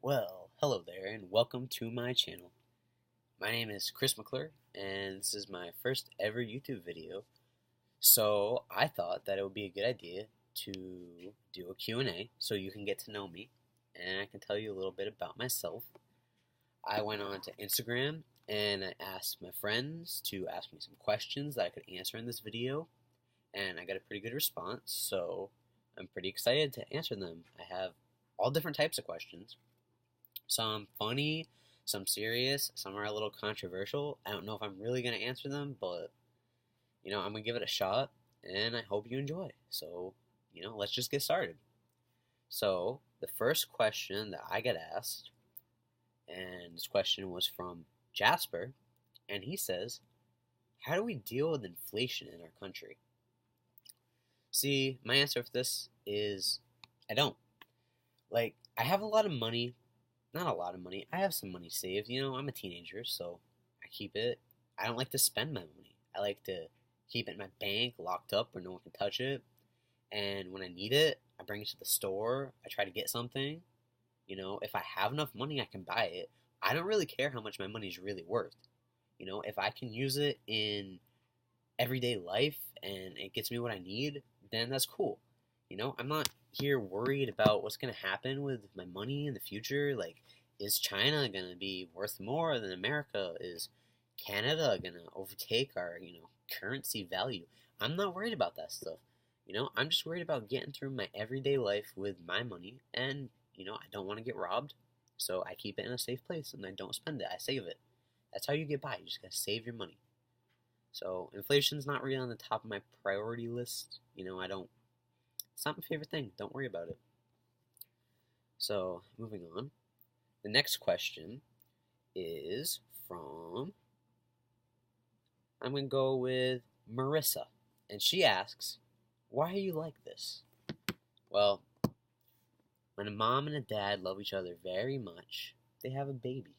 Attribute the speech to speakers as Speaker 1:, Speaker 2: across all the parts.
Speaker 1: Well, hello there, and welcome to my channel. My name is Chris McClure, and this is my first ever YouTube video. So I thought that it would be a good idea to do a Q&A so you can get to know me, and I can tell you a little bit about myself. I went on to Instagram, and I asked my friends to ask me some questions that I could answer in this video, and I got a pretty good response, so I'm pretty excited to answer them. I have all different types of questions. Some funny, some serious, some are a little controversial. I don't know if I'm really going to answer them, but, I'm going to give it a shot, and I hope you enjoy. So, let's just get started. So, the first question that I got asked, and this question was from Jasper, and he says, how do we deal with inflation in our country? See, my answer for this is, I don't. I have a lot of money. Not a lot of money. I have some money saved. I'm a teenager, so I keep it. I don't like to spend my money. I like to keep it in my bank, locked up where no one can touch it. And when I need it, I bring it to the store. I try to get something. If I have enough money, I can buy it. I don't really care how much my money is really worth. If I can use it in everyday life and it gets me what I need, then that's cool. I'm not here worried about what's going to happen with my money in the future. Is China going to be worth more than America? Is Canada going to overtake our, currency value? I'm not worried about that stuff. I'm just worried about getting through my everyday life with my money, and, I don't want to get robbed, so I keep it in a safe place, and I don't spend it. I save it. That's how you get by. You just got to save your money. So inflation's not really on the top of my priority list. It's not my favorite thing. Don't worry about it. So, moving on. The next question is from, I'm going to go with Marissa. And she asks, why are you like this? Well, when a mom and a dad love each other very much, they have a baby.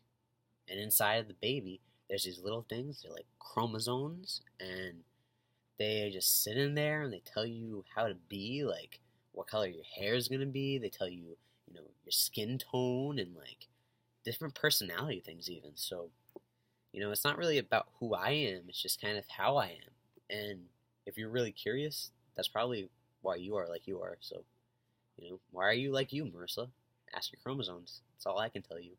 Speaker 1: And inside of the baby, there's these little things. They're like chromosomes, and they just sit in there and they tell you how to be, like what color your hair is going to be. They tell you, your skin tone and like different personality things even. So, it's not really about who I am. It's just kind of how I am. And if you're really curious, that's probably why you are like you are. So, why are you like you, Marissa? Ask your chromosomes. That's all I can tell you.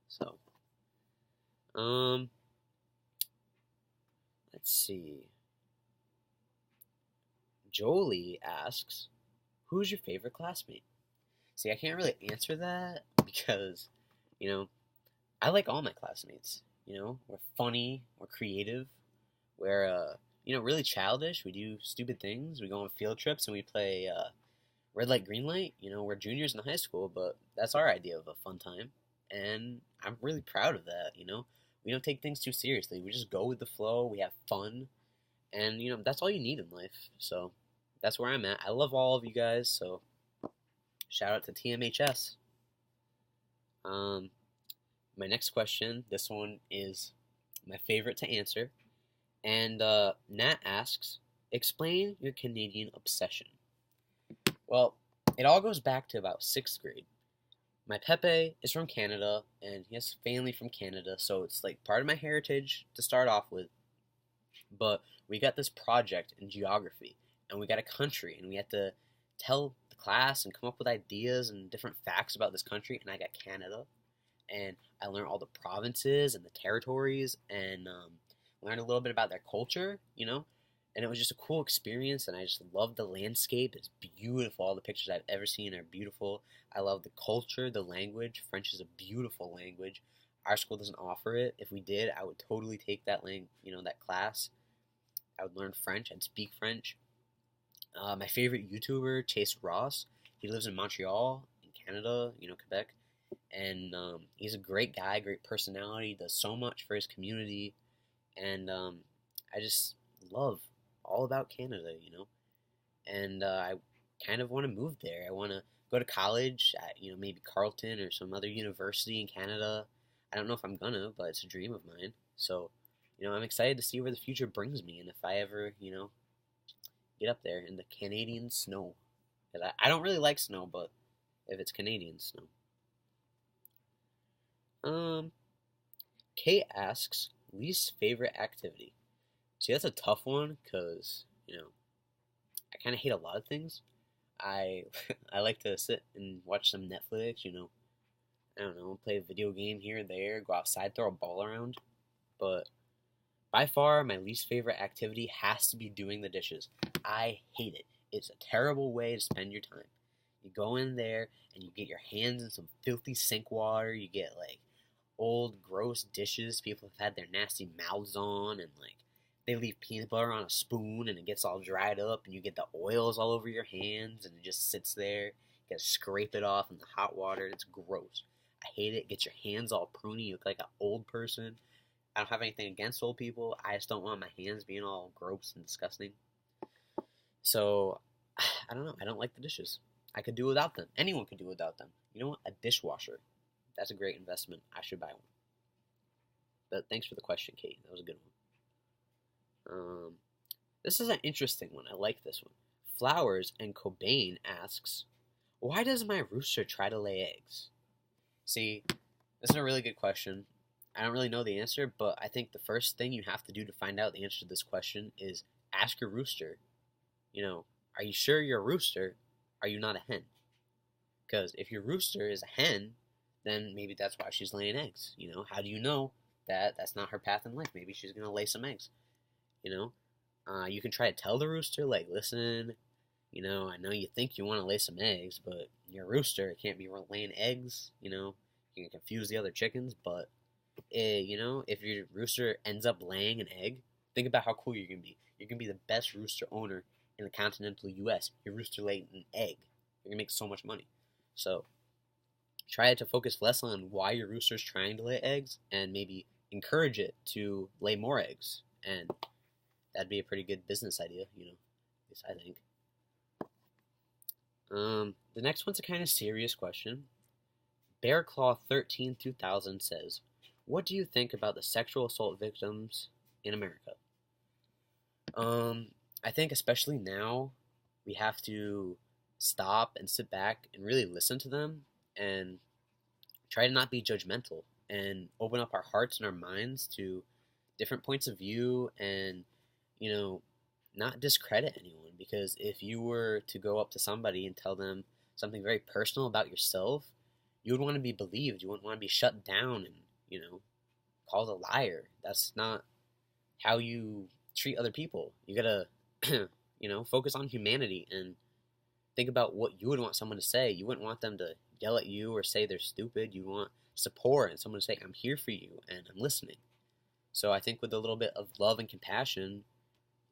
Speaker 1: So, let's see. Jolie asks, who's your favorite classmate? See, I can't really answer that because, I like all my classmates. We're funny, we're creative, we're, really childish. We do stupid things. We go on field trips and we play red light, green light. We're juniors in high school, but that's our idea of a fun time. And I'm really proud of that, We don't take things too seriously. We just go with the flow. We have fun. And, that's all you need in life. So that's where I'm at. I love all of you guys, so shout out to TMHS. My next question, this one is my favorite to answer. And Nat asks, explain your Canadian obsession. Well, it all goes back to about 6th grade. My Pepe is from Canada, and he has family from Canada, so it's like part of my heritage to start off with. But we got this project in geography, and we got a country, and we had to tell the class and come up with ideas and different facts about this country, and I got Canada, and I learned all the provinces and the territories, and learned a little bit about their culture, and it was just a cool experience, and I just loved the landscape. It's beautiful. All the pictures I've ever seen are beautiful. I love the culture, the language. French is a beautiful language. Our school doesn't offer it. If we did, I would totally take that that class. I would learn French. I'd speak French. My favorite YouTuber, Chase Ross, he lives in Montreal, in Canada, Quebec, and he's a great guy, great personality, does so much for his community, and I just love all about Canada, and I kind of want to move there. I want to go to college at, maybe Carleton or some other university in Canada. I don't know if I'm gonna, but it's a dream of mine. So, I'm excited to see where the future brings me, and if I ever, get up there in the Canadian snow. 'Cause I don't really like snow, but if it's Canadian snow. Um, Kate asks, least favorite activity. See, that's a tough one because, I kind of hate a lot of things. I I like to sit and watch some Netflix, I don't know, play a video game here and there, go outside, throw a ball around. But by far, my least favorite activity has to be doing the dishes. I hate it. It's a terrible way to spend your time. You go in there and you get your hands in some filthy sink water. You get like old, gross dishes people have had their nasty mouths on, and like they leave peanut butter on a spoon and it gets all dried up, and you get the oils all over your hands, and it just sits there. You gotta scrape it off in the hot water. It's gross. I hate it. Get your hands all pruny. You look like an old person. I don't have anything against old people. I just don't want my hands being all gross and disgusting. So, I don't know. I don't like the dishes. I could do without them. Anyone could do without them. You know what? A dishwasher. That's a great investment. I should buy one. But thanks for the question, Kate. That was a good one. This is an interesting one. I like this one. Flowers and Cobain asks, why does my rooster try to lay eggs? See, this is a really good question. I don't really know the answer, but I think the first thing you have to do to find out the answer to this question is ask your rooster, are you sure you're a rooster? Are you not a hen? Because if your rooster is a hen, then maybe that's why she's laying eggs. How do you know that that's not her path in life? Maybe she's going to lay some eggs. You can try to tell the rooster, like, listen, I know you think you want to lay some eggs, but you're a rooster. It can't be laying eggs. You can confuse the other chickens, but, if your rooster ends up laying an egg, think about how cool you're going to be. You're going to be the best rooster owner in the continental U.S. Your rooster laid an egg. You're going to make so much money. So, try to focus less on why your rooster's trying to lay eggs and maybe encourage it to lay more eggs. And that'd be a pretty good business idea, at least I think. The next one's a kind of serious question. BearClaw132000 says, what do you think about the sexual assault victims in America? I think especially now, we have to stop and sit back and really listen to them and try to not be judgmental and open up our hearts and our minds to different points of view and, not discredit anyone. Because if you were to go up to somebody and tell them something very personal about yourself, you would want to be believed. You wouldn't want to be shut down and, called a liar. That's not how you treat other people. You gotta, focus on humanity and think about what you would want someone to say. You wouldn't want them to yell at you or say they're stupid. You want support and someone to say, I'm here for you and I'm listening. So I think with a little bit of love and compassion,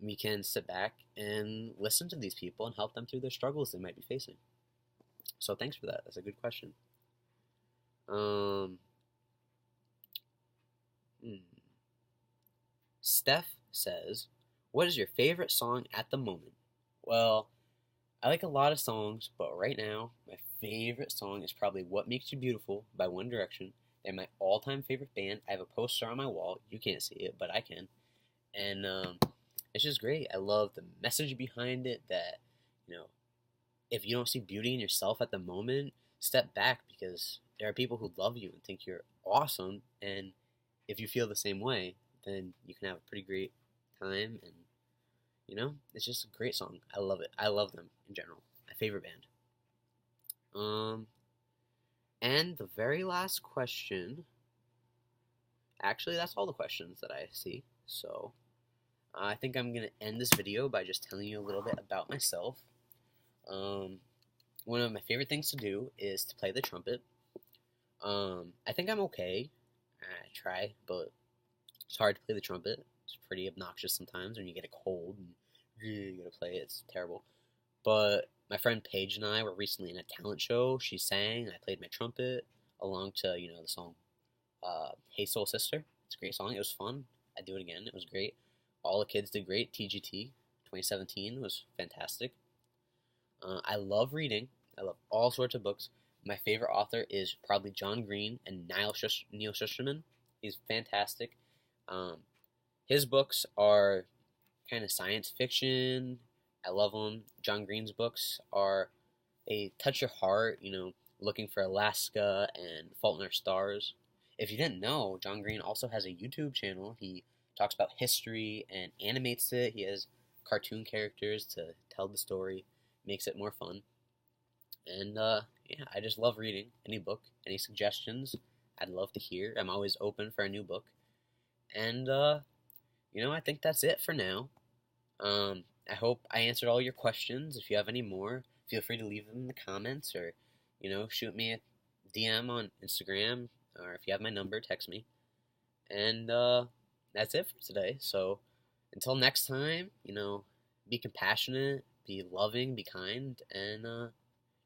Speaker 1: we can sit back and listen to these people and help them through their struggles they might be facing. So thanks for that. That's a good question. Steph says, what is your favorite song at the moment? Well, I like a lot of songs, but right now, my favorite song is probably What Makes You Beautiful by One Direction. They're my all-time favorite band. I have a poster on my wall. You can't see it, but I can. And it's just great. I love the message behind it that, if you don't see beauty in yourself at the moment, step back, because there are people who love you and think you're awesome. And if you feel the same way, then you can have a pretty great time. And, it's just a great song. I love it. I love them in general. My favorite band. And the very last question, actually, that's all the questions that I see. So I think I'm going to end this video by just telling you a little bit about myself. One of my favorite things to do is to play the trumpet. I think I'm okay. I try, but it's hard to play the trumpet. It's pretty obnoxious sometimes when you get a cold and you gotta play it. It's terrible. But my friend Paige and I were recently in a talent show. She sang, I played my trumpet along to, the song Hey Soul Sister. It's a great song. It was fun. I'd do it again. It was great. All the kids did great. TGT 2017 was fantastic. I love reading. I love all sorts of books. My favorite author is probably John Green and Neil Shusterman. He's fantastic. His books are kind of science fiction. I love them. John Green's books they touch your heart, looking for Alaska and Fault in Our Stars. if you didn't know, John Green also has a YouTube channel. He talks about history and animates it. He has cartoon characters to tell the story, makes it more fun. And yeah, I just love reading any book. Any suggestions, I'd love to hear. I'm always open for a new book. And I think that's it for now. I hope I answered all your questions. If you have any more, feel free to leave them in the comments, or shoot me a DM on Instagram, or if you have my number, text me. And that's it for today. So until next time, be compassionate, be loving, be kind, and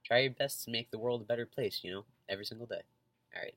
Speaker 1: try your best to make the world a better place, every single day. All right.